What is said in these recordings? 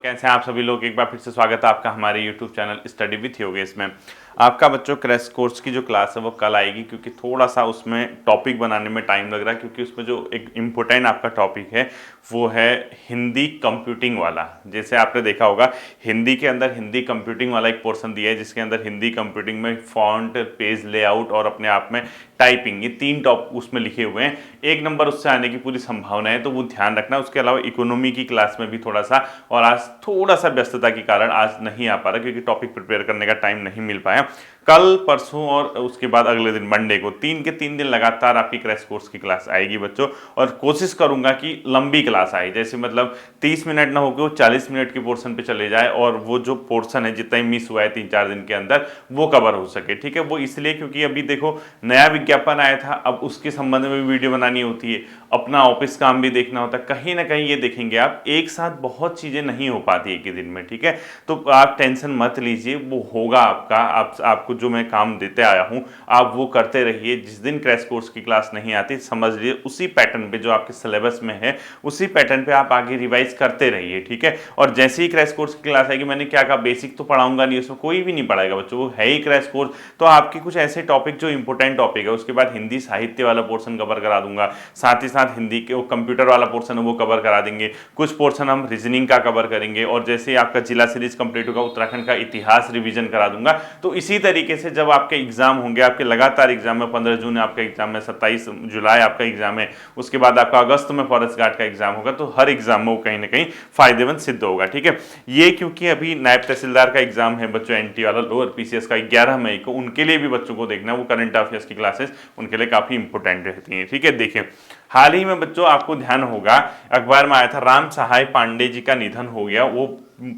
कैसे हैं आप सभी लोग। एक बार फिर से स्वागत है आपका हमारे YouTube channel study with Yogesh में। आपका बच्चों क्रैश कोर्स की जो क्लास है वो कल आएगी, क्योंकि थोड़ा सा उसमें टॉपिक बनाने में टाइम लग रहा है, क्योंकि उसमें जो एक इम्पोर्टेंट आपका टॉपिक है वो है हिंदी कंप्यूटिंग वाला। जैसे आपने देखा होगा हिंदी के अंदर हिंदी कंप्यूटिंग वाला एक पोर्शन दिया है, जिसके अंदर हिंदी कंप्यूटिंग में फॉन्ट, पेज लेआउट और अपने आप में टाइपिंग, ये 3 टॉप उसमें लिखे हुए हैं। 1 नंबर उससे आने की पूरी संभावना है, तो वो ध्यान रखना। उसके अलावा इकोनॉमी की क्लास में भी थोड़ा सा, और आज थोड़ा सा व्यस्तता के कारण आज नहीं आ पा रहा, क्योंकि टॉपिक प्रिपेयर करने का टाइम नहीं मिल पाया। कल, परसों और उसके बाद अगले दिन मंडे को 3 के 3 दिन लगातार आपकी क्रैश कोर्स की क्लास आएगी बच्चों। और कोशिश करूंगा कि लंबी क्लास आए, जैसे मतलब 30 मिनट ना होकर वो 40 मिनट के पोर्शन पे चले जाए, और वो जो पोर्शन है जितना ही मिस हुआ है 3-4 दिन के अंदर वो कवर हो सके। ठीक है, वो इसलिए क्योंकि अभी देखो नया विज्ञापन आया था, अब उसके संबंध में भी वीडियो बनानी होती है, अपना ऑफिस काम भी देखना होता है। कहीं ना कहीं ये देखेंगे आप, एक साथ बहुत चीजें नहीं हो पाती एक ही दिन में। ठीक है, तो आप टेंशन मत लीजिए, वो होगा आपका। आपको जो मैं काम देते आया हूं आप वो करते रहिए। जिस दिन क्रैश कोर्स की क्लास नहीं आती, समझ लीजिए उसी पैटर्न पे जो आपके सिलेबस में है उसी पैटर्न पे आप आगे रिवाइज करते रहिए। ठीक है, और जैसे ही क्रैश कोर्स की क्लास आएगी, मैंने क्या कहा, बेसिक तो पढ़ाऊंगा नहीं, उसमें कोई भी नहीं पढ़ाएगा बच्चों, वो है ही क्रैश कोर्स। तो आपके कुछ ऐसे टॉपिक जो इंपॉर्टेंट टॉपिक है, उसके बाद हिंदी साहित्य वाला पोर्शन कवर करा दूंगा, साथ ही साथ हिंदी के वो कंप्यूटर वाला पोर्शन है वो कवर करा देंगे। कुछ पोर्शन हम रीजनिंग का कवर करेंगे, और जैसे ही आपका जिला सीरीज कंप्लीट होगा उत्तराखंड का इतिहास रिवीजन करा दूंगा। तो इसी तरीके से जब आपके एग्जाम होंगे, आपके लगातार एग्जाम है, 15 जून आपका एग्जाम है, 27 जुलाई आपका एग्जाम है, उसके बाद आपका अगस्त में फॉरेस्ट गार्ड का एग्जाम होगा, तो हर एग्जाम में वो कहीं ना कहीं फायदेमंद सिद्ध होगा। ठीक है, ये क्योंकि अभी नायब तहसीलदार का एग्जाम है बच्चों, एनटी वाला लोअर पीसीएस का 11 मई को, उनके लिए भी बच्चों को देखना है, वो करंट अफेयर्स की क्लासेस उनके लिए काफी इंपॉर्टेंट रहती हैं। ठीक है, देखिए हाल ही में बच्चों आपको ध्यान होगा अखबार में आया था, राम सहाय पांडे जी का निधन हो गया। वो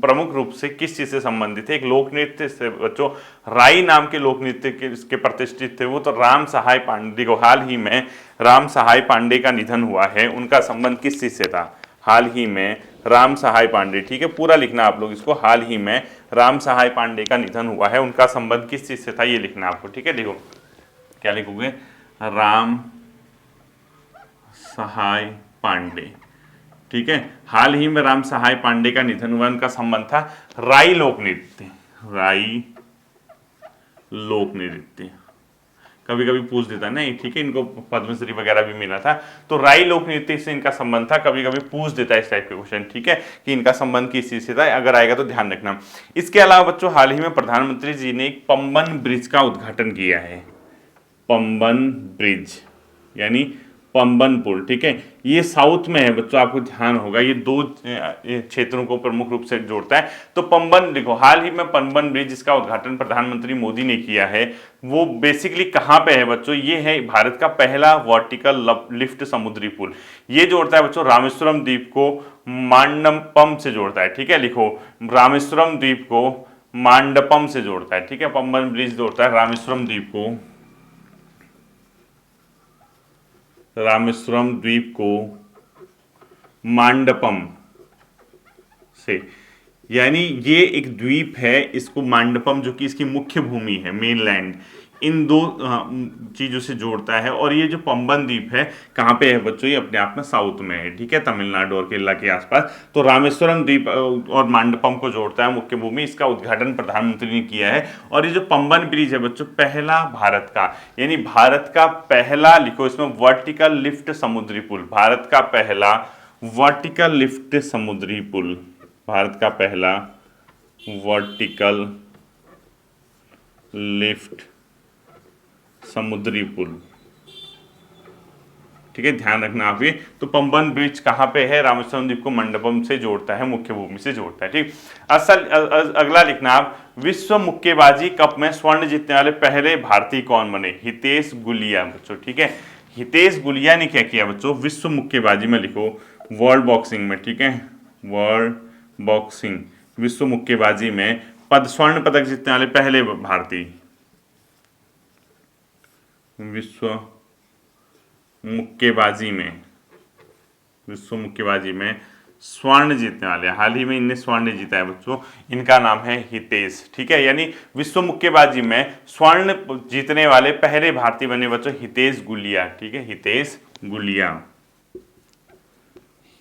प्रमुख रूप से किस चीज से संबंधित है? एक लोक नृत्य से बच्चों, राई नाम के लोक नृत्य के प्रतिष्ठित थे वो। तो राम सहाय पांडे को हाल ही में राम सहाय पांडे का निधन हुआ है। उनका संबंध किस चीज से था? हाल ही में राम सहाय पांडे, ठीक है पूरा लिखना आप लोग इसको, हाल ही में राम सहाय पांडे का निधन हुआ है, उनका संबंध किस चीज से था ये लिखना आपको। ठीक है, देखो क्या लिखोगे, राम सहाय पांडे। ठीक है, हाल ही में राम सहाय पांडे का निधन हुआ, उनका संबंध था राई लोक नृत्य, राई लोक नृत्य। कभी कभी पूछ देता है नहीं, ठीक है, इनको पद्मश्री वगैरह भी मिला था, तो राई लोक नृत्य से इनका संबंध था। कभी कभी पूछ देता है इस टाइप के क्वेश्चन। ठीक है, कि इनका संबंध किस चीज से था, अगर आएगा तो ध्यान रखना। इसके अलावा बच्चों हाल ही में प्रधानमंत्री जी ने एक पंबन ब्रिज का उद्घाटन किया है। पंबन ब्रिज यानी पंबन पुल। ठीक है, ये साउथ में है बच्चों, आपको ध्यान होगा ये 2 क्षेत्रों को प्रमुख रूप से जोड़ता है। तो पंबन, देखो हाल ही में पंबन ब्रिज, इसका उद्घाटन प्रधानमंत्री मोदी ने किया है। वो बेसिकली कहां पे है बच्चों? ये है भारत का पहला वर्टिकल लिफ्ट समुद्री पुल। ये जोड़ता है बच्चों रामेश्वरम द्वीप को मांडपम से जोड़ता है। ठीक है, लिखो रामेश्वरम द्वीप को मांडपम से जोड़ता है। ठीक है, पंबन ब्रिज जोड़ता है रामेश्वरम द्वीप को, रामेश्वरम द्वीप को मांडपम से, यानी ये एक द्वीप है, इसको मांडपम जो कि इसकी मुख्य भूमि है, मेनलैंड, इन 2 चीजों से जोड़ता है। और ये जो पंबन द्वीप है कहाँ पे है बच्चों? ये अपने आप में साउथ में है। ठीक है, तमिलनाडु और केरला के आसपास। तो रामेश्वरम द्वीप और मांडपम को जोड़ता है मुख्य भूमि। इसका उद्घाटन प्रधानमंत्री ने किया है। और ये जो पंबन ब्रिज है बच्चों, पहला भारत का, यानी भारत का पहला, लिखो इसमें, वर्टिकल लिफ्ट समुद्री पुल, भारत का पहला वर्टिकल लिफ्ट समुद्री पुल, भारत का पहला वर्टिकल लिफ्ट समुद्री पुल। ठीक है, ध्यान रखना आप ये। तो पंबन ब्रिज कहाँ पे है? रामेश्वरम द्वीप को मंडपम से जोड़ता है, मुख्य भूमि से जोड़ता है। ठीक, अगला लिखना आप, विश्व मुक्केबाजी कप में स्वर्ण जीतने वाले पहले भारतीय कौन बने? हितेश गुलिया बच्चों। ठीक है, हितेश गुलिया ने क्या किया बच्चों? विश्व मुक्केबाजी में लिखो वर्ल्ड बॉक्सिंग में। ठीक है, वर्ल्ड बॉक्सिंग, विश्व मुक्केबाजी में स्वर्ण पदक जीतने वाले पहले भारतीय, विश्व मुक्केबाजी में, विश्व मुक्केबाजी में स्वर्ण जीतने वाले, हाल ही में इनने स्वर्ण जीता है बच्चों, इनका नाम है हितेश। ठीक है, यानी विश्व मुक्केबाजी में स्वर्ण जीतने वाले पहले भारतीय बने बच्चों हितेश गुलिया। ठीक है, हितेश गुलिया,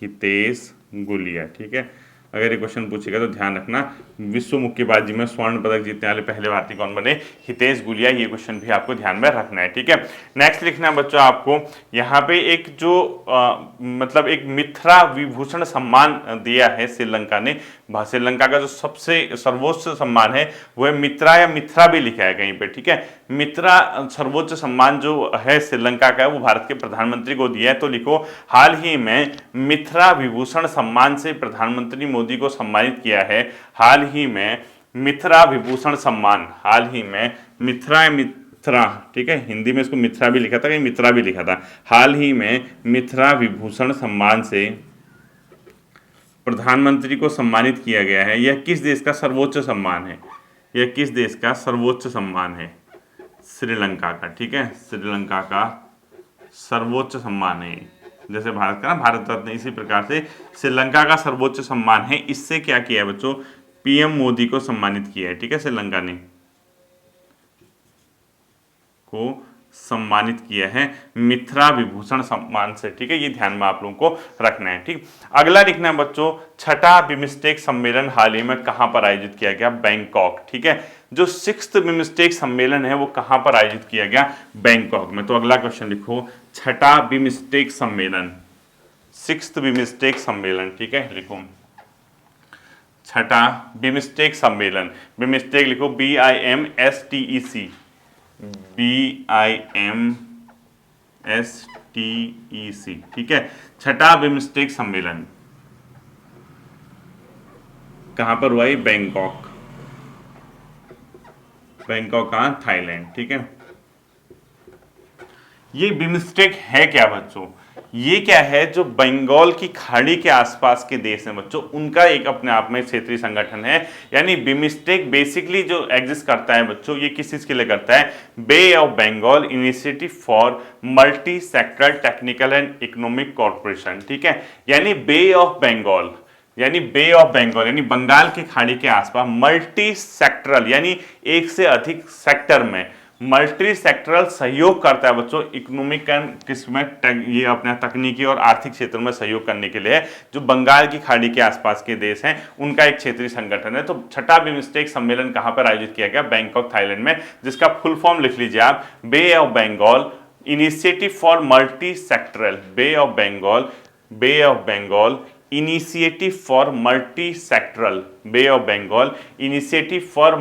हितेश गुलिया। ठीक है, अगर ये क्वेश्चन पूछेगा तो ध्यान रखना, विश्व मुक्केबाजी में स्वर्ण पदक जीतने वाले पहले भारतीय कौन बने? हितेश गुलिया। ये क्वेश्चन भी आपको ध्यान में रखना है, ठीक है। नेक्स्ट लिखना है बच्चों आपको यहाँ पे एक जो मतलब एक मित्रा विभूषण सम्मान दिया है श्रीलंका ने। श्रीलंका का जो सबसे सर्वोच्च सम्मान है वो है मित्रा, या मित्रा भी लिखा है कहीं पे, ठीक है। मित्रा सर्वोच्च सम्मान जो है श्रीलंका का, वो भारत के प्रधानमंत्री को दिया है। तो लिखो हाल ही में मित्रा विभूषण सम्मान से प्रधानमंत्री मोदी को सम्मानित किया है। हाल ही में मित्रा विभूषण सम्मान, हाल ही में मित्रा, ठीक है, हिंदी में इसको मित्रा भी लिखा था, कहीं मित्रा भी लिखा था। हाल ही में मित्रा विभूषण सम्मान से प्रधानमंत्री को सम्मानित किया गया है। यह किस देश का सर्वोच्च सम्मान है? यह किस देश का सर्वोच्च सम्मान है? श्रीलंका का, ठीक है, श्रीलंका का सर्वोच्च सम्मान है। जैसे भारत का ना भारत रत्न, इसी प्रकार से श्रीलंका का सर्वोच्च सम्मान है। इससे क्या किया है बच्चों? पीएम मोदी को सम्मानित किया है, ठीक है, श्रीलंका ने को सम्मानित किया है मित्रा विभूषण सम्मान से, ठीक है। ये ध्यान में आप लोगों को रखना है, ठीक। अगला लिखना है बच्चों, छठा बिम्स्टेक सम्मेलन हाल ही में कहां पर आयोजित किया गया? बैंकॉक, ठीक है। जो 6th बिम्स्टेक सम्मेलन है वो कहां पर आयोजित किया गया? बैंकॉक में। तो अगला क्वेश्चन लिखो, छठा बिम्स्टेक सम्मेलन, 6th बिम्स्टेक सम्मेलन, ठीक है, लिखो छठा बिम्स्टेक सम्मेलन। बिम्स्टेक लिखो BIMSTEC, BIMSTEC, ठीक है। छठा बिम्स्टेक सम्मेलन कहां पर हुआ? बैंकॉक, बैंकॉक कहां? थाईलैंड, ठीक है। ये बिम्स्टेक है क्या बच्चों? ये क्या है? जो बंगाल की खाड़ी के आसपास के देश हैं बच्चों, उनका एक अपने आप में क्षेत्रीय संगठन है। यानी बिम्स्टेक बेसिकली जो एग्जिस्ट करता है बच्चों, ये किस चीज के लिए करता है? Bay of Bengal initiative for multi sectoral technical and economic corporation, ठीक है। यानी बे ऑफ बंगाल, यानी बे ऑफ बंगाल यानी बंगाल की खाड़ी के आसपास मल्टी सेक्टरल यानी एक से अधिक सेक्टर में मल्टी सेक्टरल सहयोग करता है बच्चों, इकोनॉमिक एंड किसमें? ये अपने तकनीकी और आर्थिक क्षेत्र में सहयोग करने के लिए जो बंगाल की खाड़ी के आसपास के देश हैं उनका एक क्षेत्रीय संगठन है। तो छठा बिम्स्टेक सम्मेलन कहां पर आयोजित किया गया? बैंकॉक, थाईलैंड में, जिसका फुल फॉर्म लिख लीजिए आप, bay of Bengal initiative for multi sectoral, bay of Bengal initiative for multi sectoral, bay of Bengal initiative for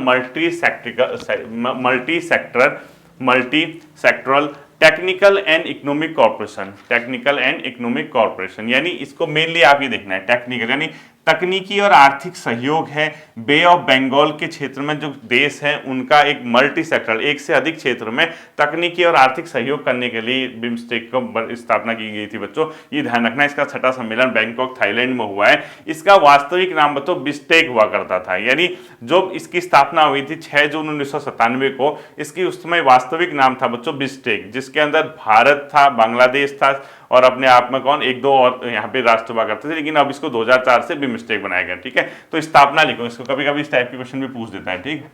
multi sectoral technical and economic corporation, technical and economic corporation. यानी इसको मेनली आप ये देखना है, टेक्निकल यानी तकनीकी और आर्थिक सहयोग है। बे ऑफ बंगाल के क्षेत्र में जो देश हैं उनका एक मल्टी सेक्टरल, एक से अधिक क्षेत्र में तकनीकी और आर्थिक सहयोग करने के लिए बिम्स्टेक को स्थापना की गई थी बच्चों। ये ध्यान रखना, इसका छठा सम्मेलन बैंकॉक, थाईलैंड में हुआ है। इसका वास्तविक नाम बच्चों बिस्टेक हुआ करता था। यानी जो इसकी स्थापना हुई थी 6 जून 1997 को, इसकी उस समय वास्तविक नाम था बच्चों बिस्टेक, जिसके अंदर भारत था, बांग्लादेश था और अपने आप में कौन एक दो और यहाँ पे राष्ट्र हुआ करते थे। लेकिन अब इसको 2004 से बिम्स्टेक बनाया गया, ठीक है। तो स्थापना लिखो, इसको कभी कभी इस टाइप के क्वेश्चन भी पूछ देता है, ठीक।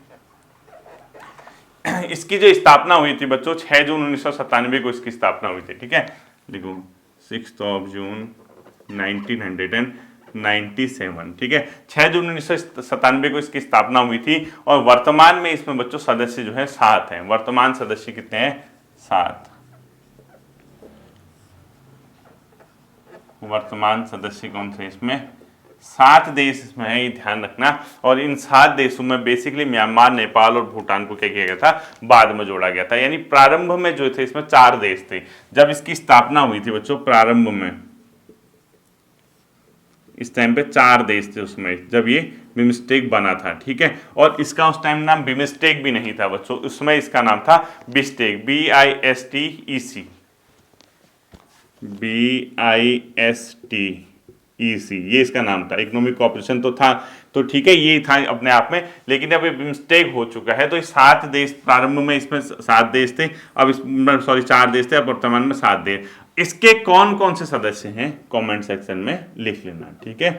इसकी जो स्थापना हुई थी बच्चों 6 जून 1997 को इसकी स्थापना हुई थी, ठीक है। लिखो 6 जून 1997, ठीक है। 6 जून 1997 को इसकी स्थापना हुई थी और वर्तमान में इसमें बच्चों सदस्य जो है 7 हैं। वर्तमान सदस्य कितने हैं? 7। वर्तमान सदस्य कौन से? इसमें 7 देश इसमें है, ये ध्यान रखना। और इन 7 देशों में बेसिकली म्यांमार, नेपाल और भूटान को क्या किया गया था? बाद में जोड़ा गया था। यानी प्रारंभ में जो थे इसमें 4 देश थे जब इसकी स्थापना हुई थी बच्चों। प्रारंभ में इस टाइम पे 4 देश थे उसमें जब ये बिम्स्टेक बना था, ठीक है। और इसका उस टाइम नाम बिम्स्टेक भी नहीं था बच्चों, उसमें इसका नाम था बिस्टेक, BISTEC, BISTEC, ये इसका नाम था। इकोनॉमिक कॉर्पोरेशन तो था, तो ठीक है, ये था अपने आप में। लेकिन अब ये बिम्स्टेक हो चुका है। तो ये 7 देश, प्रारंभ में इसमें 7 देश थे, अब इसमें 4 देश थे, अब वर्तमान में 7 देश। इसके कौन कौन से सदस्य हैं? कमेंट सेक्शन में लिख लेना, ठीक है।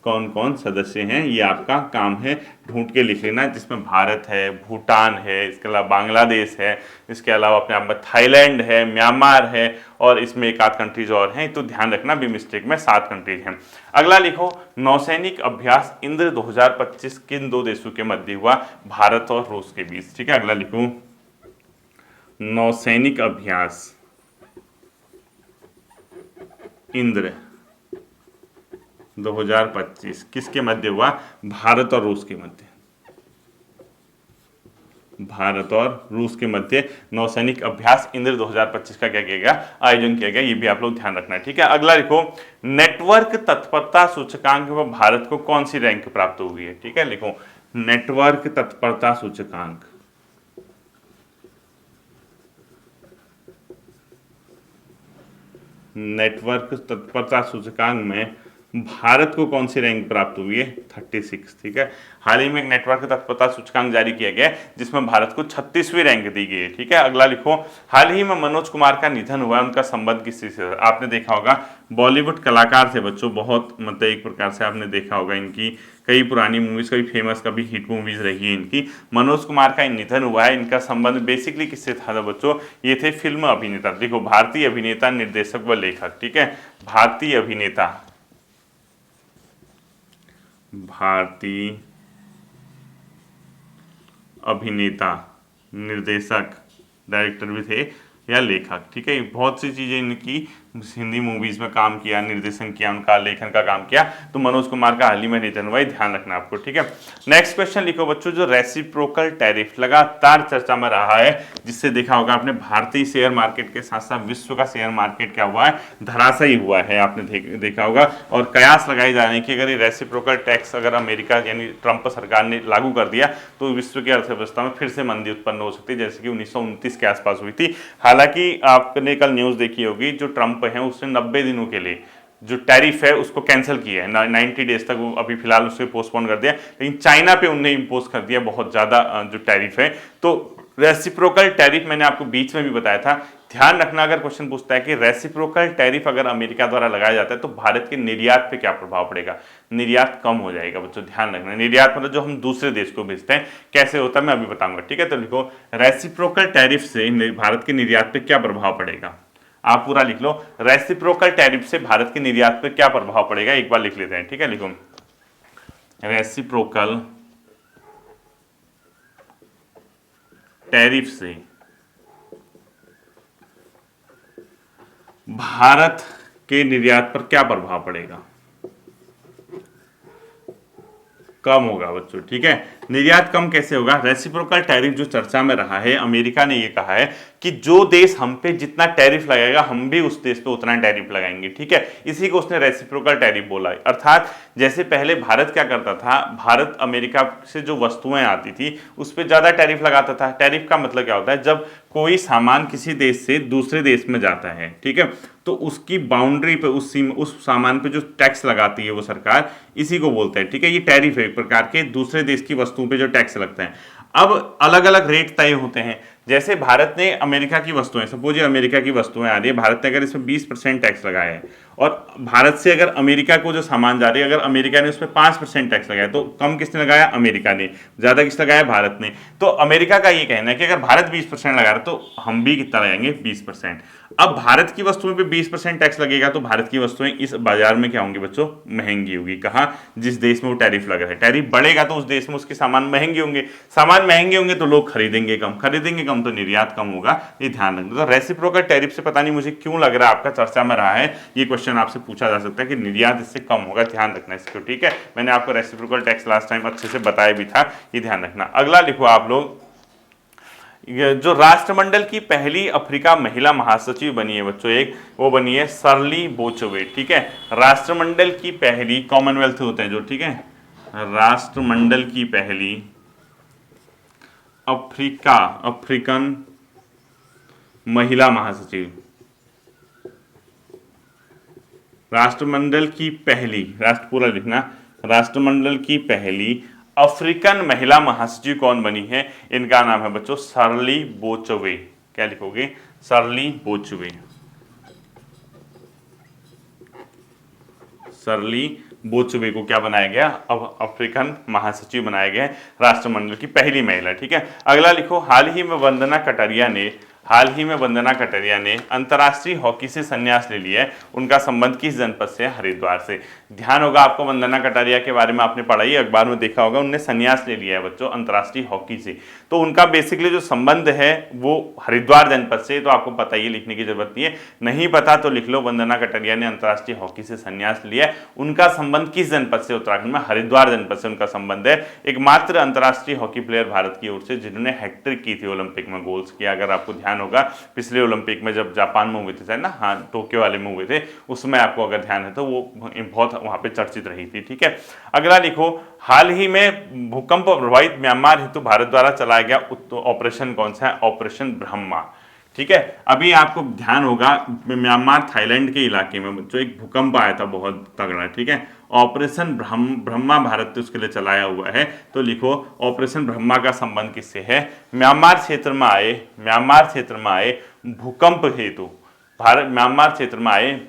कौन कौन सदस्य हैं, ये आपका काम है ढूंढ के लिख लेना, जिसमें भारत है, भूटान है, इसके अलावा बांग्लादेश है, इसके अलावा अपने आप में थाईलैंड है, म्यांमार है, और इसमें एक आध कंट्रीज और हैं, तो ध्यान रखना बी मिस्टेक में 7 कंट्रीज हैं। अगला लिखो, नौसैनिक अभ्यास इंद्र 2025 किन 2 देशों के मध्य हुआ, भारत और रूस के बीच। ठीक है, अगला लिखो, नौसैनिक अभ्यास इंद्र 2025 किसके मध्य हुआ, भारत और रूस के मध्य। भारत और रूस के मध्य नौसैनिक अभ्यास इंद्र 2025 का क्या किया गया, आयोजन किया गया, ये भी आप लोग ध्यान रखना है। ठीक है, अगला लिखो, नेटवर्क तत्परता सूचकांक में भारत को कौन सी रैंक प्राप्त हुई है। ठीक है, लिखो नेटवर्क तत्परता सूचकांक, नेटवर्क तत्परता सूचकांक में भारत को कौन सी रैंक प्राप्त हुई है, 36। ठीक है, हाल ही में एक नेटवर्क तत्परता सूचकांक जारी किया गया जिसमें भारत को 36वीं रैंक दी गई है। ठीक है, अगला लिखो, हाल ही में मनोज कुमार का निधन हुआ, उनका संबंध किससे से, आपने देखा होगा बॉलीवुड कलाकार थे बच्चों, बहुत मतलब एक प्रकार से आपने देखा होगा इनकी कई पुरानी मूवीज, कई फेमस, कभी हिट मूवीज रही है इनकी। मनोज कुमार का निधन हुआ है, इनका संबंध बेसिकली किससे था बच्चों, ये थे फिल्म अभिनेता। देखो, भारतीय अभिनेता, निर्देशक व लेखक। ठीक है, भारतीय अभिनेता, भारतीय अभिनेता, निर्देशक, डायरेक्टर भी थे या लेखक। ठीक है, बहुत सी चीजें इनकी हिंदी मूवीज में काम किया, निर्देशन किया, उनका लेखन का काम किया। तो मनोज कुमार का हाल ही में निधन हुआ, ध्यान रखना आपको। ठीक है, नेक्स्ट क्वेश्चन लिखो बच्चों, जो रेसिप्रोकल टैरिफ लगातार चर्चा में रहा है, जिससे देखा होगा आपने भारतीय शेयर मार्केट के साथ साथ विश्व का शेयर मार्केट क्या हुआ है, धराशायी हुआ है, आपने देखा होगा। और कयास लगाए जा रहे हैं कि अगर ये रेसिप्रोकल टैक्स अगर अमेरिका यानी ट्रंप सरकार ने लागू कर दिया तो विश्व की अर्थव्यवस्था में फिर से मंदी उत्पन्न हो सकती है, जैसे कि 1929 के आसपास हुई थी। हालांकि आपने कल न्यूज देखी होगी, जो ट्रंप है उसने 90 दिनों के लिए जो टैरिफ है उसको कैंसिल किया है, 90 डेज तक, वो अभी फिलहाल उसको पोस्टपोन कर दिया, लेकिन चाइना पे उन्हें इंपोज कर दिया बहुत ज्यादा जो टैरिफ है। तो रेसिप्रोकल टैरिफ मैंने आपको बीच में भी बताया था, ध्यान रखना अगर क्वेश्चन पूछता है कि रेसिप्रोकल टैरिफ अगर अमेरिका द्वारा लगाया जाता है तो भारत के निर्यात पे क्या प्रभाव पड़ेगा, निर्यात कम हो जाएगा बच्चों, ध्यान रखना। निर्यात मतलब जो हम दूसरे देश को भेजते हैं, कैसे होता है मैं अभी बताऊंगा। ठीक है, तो लिखो, रेसिप्रोकल टैरिफ से भारत के निर्यात पे क्या प्रभाव पड़ेगा, आप पूरा लिख लो, रेसिप्रोकल टैरिफ से भारत के निर्यात पर क्या प्रभाव पड़ेगा, एक बार लिख लेते हैं। ठीक है, लिखो, रेसिप्रोकल टैरिफ से भारत के निर्यात पर क्या प्रभाव पड़ेगा, कम होगा बच्चों। ठीक है, निर्यात कम कैसे होगा, रेसिप्रोकल टैरिफ जो चर्चा में रहा है, अमेरिका ने ये कहा है कि जो देश हम पे जितना टैरिफ लगाएगा हम भी उस देश पे उतना टैरिफ लगाएंगे। ठीक है, इसी को उसने रेसिप्रोकल टैरिफ बोला है। अर्थात जैसे पहले भारत क्या करता था, भारत अमेरिका से जो वस्तुएं आती थी उस पर ज्यादा टैरिफ लगाता था। टैरिफ का मतलब क्या होता है, जब कोई सामान किसी देश से दूसरे देश में जाता है, ठीक है, तो उसकी बाउंड्री पे उस सामान पे जो टैक्स लगाती है वो सरकार, इसी को बोलते हैं। ठीक है, ये टैरिफ है एक प्रकार के दूसरे देश की वस्तुओं पे जो टैक्स लगते हैं। अब अलग अलग रेट तय होते हैं, जैसे भारत ने अमेरिका की वस्तुएं, सपोज ये अमेरिका की वस्तुएं आ रही है, भारत ने अगर इसमें 20% टैक्स लगाया है और भारत से अगर अमेरिका को जो सामान जा रही है, अगर अमेरिका ने उसमें 5% टैक्स लगाया, तो कम किसने लगाया, अमेरिका ने, ज्यादा किसने लगाया, भारत ने। तो अमेरिका का ये कहना है कि अगर भारत 20% लगा रहा है तो हम भी कितना लगाएंगे, 20%। अब भारत की वस्तुओं पे 20% टैक्स लगेगा तो भारत की वस्तुएं इस बाजार में क्या होंगी बच्चों, महंगी होगी। कहाँ, जिस देश में वो टैरिफ लगा है। टैरिफ बढ़ेगा तो उस देश में उसके सामान महंगे होंगे, सामान महंगे होंगे तो लोग खरीदेंगे कम, खरीदेंगे कम तो निर्यात कम होगा, ये ध्यान रखना। तो रेसिप्रोकल टैरिफ से पता नहीं मुझे क्यों लग रहा है आपका चर्चा में रहा है, ये क्वेश्चन आपसे पूछा जा सकता है कि निर्यात इससे कम होगा, ध्यान रखना इसको। ठीक है, मैंने आपको रेसिप्रोकल टैक्स लास्ट टाइम अच्छे से बताया भी था, ये ध्यान रखना। अगला लिखो आप लोग, जो राष्ट्रमंडल की पहली अफ्रीका महिला महासचिव बनी है बच्चों, एक वो बनी है शर्ली बोचवे। ठीक है, राष्ट्रमंडल की पहली, कॉमनवेल्थ होते हैं जो, ठीक है, राष्ट्रमंडल की पहली अफ्रीकन महिला महासचिव, राष्ट्रमंडल की पहली, राष्ट्र पूरा लिखना, राष्ट्रमंडल की पहली अफ्रीकन महिला महासचिव कौन बनी है, इनका नाम है बच्चों शर्ली बोचवे। क्या लिखोगे, शर्ली बोचवे, शर्ली बोत्सुवे को क्या बनाया गया, अब अफ्रीकन महासचिव बनाया गया है, राष्ट्रमंडल की पहली महिला। ठीक है, अगला लिखो, हाल ही में वंदना कटारिया ने अंतर्राष्ट्रीय हॉकी से संन्यास ले लिया है। उनका संबंध किस जनपद से है? हरिद्वार से। ध्यान होगा आपको, वंदना कटारिया के बारे में आपने पढ़ा ही, अखबार में देखा होगा, उनने संन्यास ले लिया है बच्चों अंतर्राष्ट्रीय हॉकी से। तो उनका बेसिकली जो संबंध है वो हरिद्वार जनपद से, तो आपको पता ही, लिखने की जरूरत नहीं है, नहीं पता तो लिख लो, वंदना कटारिया ने अंतर्राष्ट्रीय हॉकी से संन्यास लिया है। उनका संबंध किस जनपद से? उत्तराखंड में हरिद्वार जनपद से उनका संबंध है। एकमात्र अंतर्राष्ट्रीय हॉकी प्लेयर भारत की ओर से जिन्होंने हैट्रिक की थी ओलंपिक में, गोल्स किया। अगर आपको ध्यान होगा पिछले ओलंपिक में जब जापान में हुए थे ना, हाँ टोक्यो वाले में हुए थे, उसमें आपको अगर ध्यान है तो वो बहुत वहां पे चर्चित रही थी। ठीक है, अगला लिखो, हाल ही में भूकंप प्रभावित म्यांमार हेतु भारत द्वारा चलाया गया ऑपरेशन कौन सा है? ऑपरेशन ब्रह्मा। ठीक है, अभी आपको ध्यान होगा म्यांमार थाईलैंड के इलाके में बच्चों एक भूकंप आया था बहुत तगड़ा। ठीक है, ऑपरेशन ब्रह्मा भारत ने उसके लिए चलाया हुआ है। तो लिखो, ऑपरेशन ब्रह्मा का संबंध किससे है? म्यांमार क्षेत्र में आए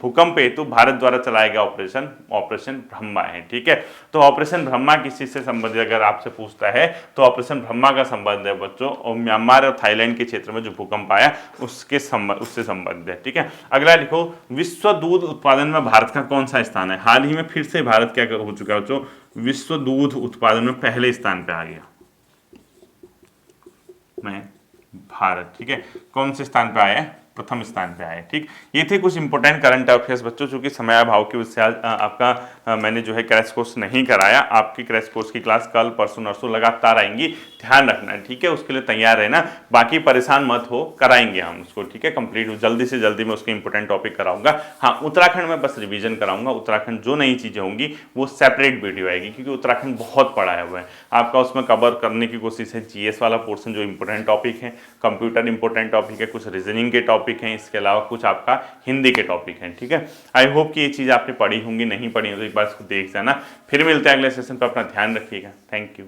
भूकंप हेतु भारत द्वारा चलाया गया ऑपरेशन ब्रह्मा है। ठीक है, तो ऑपरेशन ब्रह्मा किस चीज से संबंधित अगर आपसे पूछता है तो ऑपरेशन ब्रह्मा का संबंध है बच्चों, और म्यांमार और थाईलैंड के क्षेत्र में जो भूकंप आया उससे संबंध है। ठीक है, अगला लिखो, विश्व दूध उत्पादन में भारत का कौन सा स्थान है? हाल ही में फिर से भारत क्या हो चुका है बच्चों? विश्व दूध उत्पादन में पहले स्थान पे आ गया भारत। ठीक है, कौन से स्थान पे आया है? प्रथम स्थान पे आए। ठीक, ये थे कुछ इंपॉर्टेंट करंट अफेयर्स बच्चों, चूंकि समय अभाव की वजह से आज आपका मैंने जो है क्रैश कोर्स नहीं कराया। आपकी क्रैश कोर्स की क्लास कल परसों नरसों लगातार आएंगी, ध्यान रखना है। ठीक है, उसके लिए तैयार रहना, बाकी परेशान मत हो, कराएंगे हम उसको। ठीक है, कंप्लीट जल्दी से जल्दी मैं उसके इंपॉर्टेंट टॉपिक कराऊंगा। हाँ, उत्तराखंड में बस रिवीजन कराऊंगा। उत्तराखंड जो नई चीजें होंगी वो सेपरेट वीडियो आएगी, क्योंकि उत्तराखंड बहुत पढ़ा हुआ है, आपका उसमें कवर करने की कोशिश है। जीएस वाला पोर्शन जो इंपॉर्टेंट टॉपिक है, कंप्यूटर इंपॉर्टेंट टॉपिक है, कुछ रीजनिंग के टॉपिक हैं, इसके अलावा कुछ आपका हिंदी के टॉपिक हैं। ठीक है, आई होप कि ये चीज़ आपने पढ़ी होंगी, नहीं पढ़ी हो तो एक बार इसको देख जाना। फिर मिलते हैं अगले सेशन पर, अपना ध्यान रखिएगा। Thank you.